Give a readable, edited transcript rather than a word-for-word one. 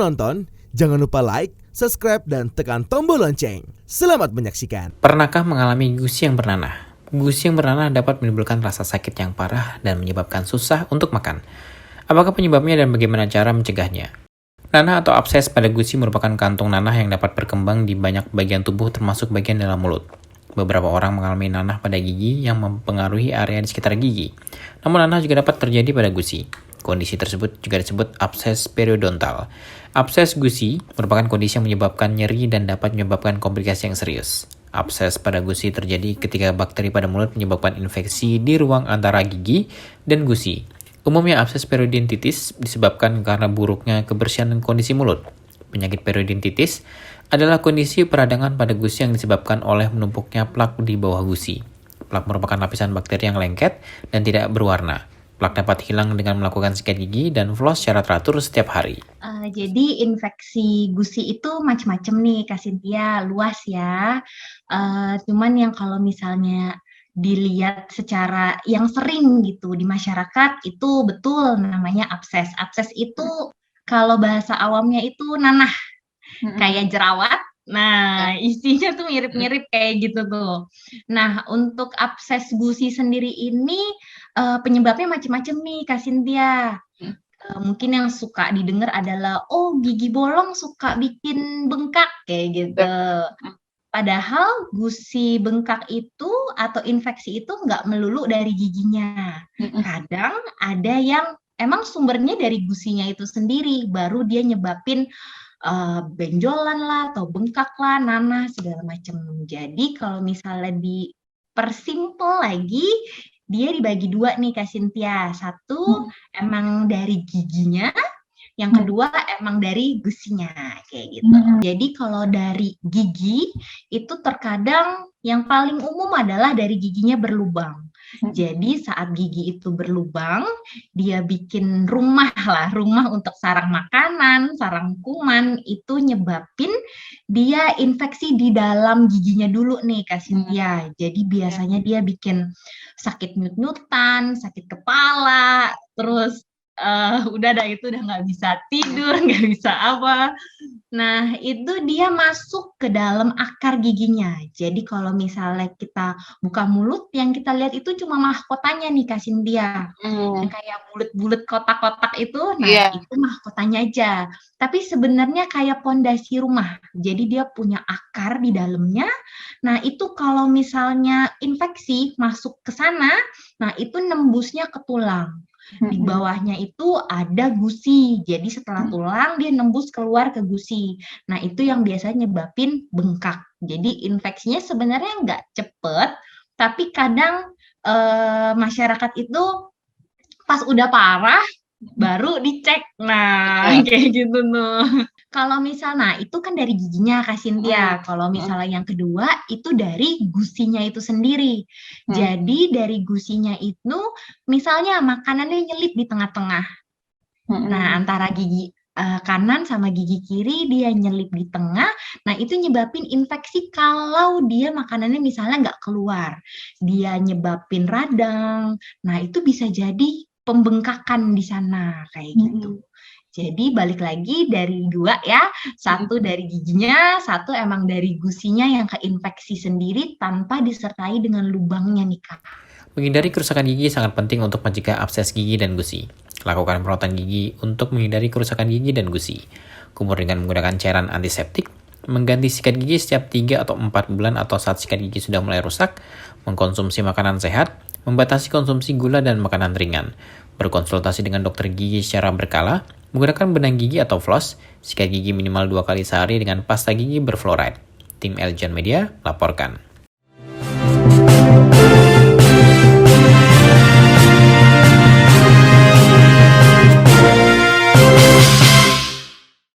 menonton, jangan lupa like, subscribe, dan tekan tombol lonceng. Selamat menyaksikan. Pernahkah mengalami gusi yang bernanah? Gusi yang bernanah dapat menimbulkan rasa sakit yang parah dan menyebabkan susah untuk makan. Apakah penyebabnya dan bagaimana cara mencegahnya? Nanah atau abses pada gusi merupakan kantung nanah yang dapat berkembang di banyak bagian tubuh termasuk bagian dalam mulut. Beberapa orang mengalami nanah pada gigi yang mempengaruhi area di sekitar gigi. Namun nanah juga dapat terjadi pada gusi. Kondisi tersebut juga disebut abses periodontal. Abses gusi merupakan kondisi yang menyebabkan nyeri dan dapat menyebabkan komplikasi yang serius. Abses pada gusi terjadi ketika bakteri pada mulut menyebabkan infeksi di ruang antara gigi dan gusi. Umumnya abses periodontitis disebabkan karena buruknya kebersihan dan kondisi mulut. Penyakit periodontitis adalah kondisi peradangan pada gusi yang disebabkan oleh menumpuknya plak di bawah gusi. Plak merupakan lapisan bakteri yang lengket dan tidak berwarna. Plak dapat hilang dengan melakukan sikat gigi dan floss secara teratur setiap hari. Jadi infeksi gusi itu macam-macam nih, Kak Cynthia, luas ya. Cuman yang kalau misalnya dilihat secara yang sering gitu di masyarakat itu betul namanya abses. Abses itu kalau bahasa awamnya itu nanah, kayak jerawat. Nah, isinya tuh mirip-mirip kayak gitu tuh. Nah, untuk abses gusi sendiri ini penyebabnya macam-macam nih, Kak Cynthia. Mungkin yang suka didengar adalah, oh gigi bolong suka bikin bengkak, kayak gitu. Padahal gusi bengkak itu atau infeksi itu nggak melulu dari giginya. Kadang ada yang emang sumbernya dari gusinya itu sendiri, baru dia nyebabin benjolan lah atau bengkak lah, nanah segala macam. Jadi kalau misalnya dipersimpel lagi, dia dibagi dua nih Kak Cynthia. Satu emang dari giginya, yang kedua emang dari gusinya kayak gitu. Jadi kalau dari gigi itu terkadang yang paling umum adalah dari giginya berlubang. Jadi saat gigi itu berlubang, dia bikin rumah untuk sarang makanan, sarang kuman, itu nyebabin dia infeksi di dalam giginya dulu nih Kak Cynthia. Jadi biasanya dia bikin sakit nyut-nyutan, sakit kepala, terus udah nggak bisa tidur, nggak bisa apa. Nah, itu dia masuk ke dalam akar giginya. Jadi kalau misalnya kita buka mulut, yang kita lihat itu cuma mahkotanya nih, Kak Cynthia. Yang kayak bulet-bulet kotak-kotak itu, itu mahkotanya aja. Tapi sebenarnya kayak pondasi rumah. Jadi dia punya akar di dalamnya. Nah, itu kalau misalnya infeksi masuk ke sana, nah itu nembusnya ke tulang. Di bawahnya itu ada gusi, jadi setelah tulang dia nembus keluar ke gusi. Nah itu yang biasanya nyebabin bengkak. Jadi infeksinya sebenarnya nggak cepet, tapi kadang masyarakat itu pas udah parah baru dicek. Nah kayak gitu tuh. Kalau misalnya, itu kan dari giginya Kak Cynthia. Kalau misalnya yang kedua, itu dari gusinya itu sendiri. Jadi dari gusinya itu, misalnya makanannya nyelip di tengah-tengah. Nah, antara gigi kanan sama gigi kiri, dia nyelip di tengah. Nah, itu nyebabin infeksi kalau dia makanannya misalnya nggak keluar. Dia nyebabin radang. Nah, itu bisa jadi pembengkakan di sana, kayak gitu. Jadi balik lagi dari dua ya, satu dari giginya, satu emang dari gusinya yang keinfeksi sendiri tanpa disertai dengan lubangnya nih Kak. Menghindari kerusakan gigi sangat penting untuk mencegah abses gigi dan gusi. Lakukan perawatan gigi untuk menghindari kerusakan gigi dan gusi. Kumur dengan menggunakan cairan antiseptik, mengganti sikat gigi setiap 3 atau 4 bulan atau saat sikat gigi sudah mulai rusak, mengkonsumsi makanan sehat, membatasi konsumsi gula dan makanan ringan, berkonsultasi dengan dokter gigi secara berkala, menggunakan benang gigi atau floss, sikat gigi minimal 2 kali sehari dengan pasta gigi berfluoride. Tim Eljan Media laporkan.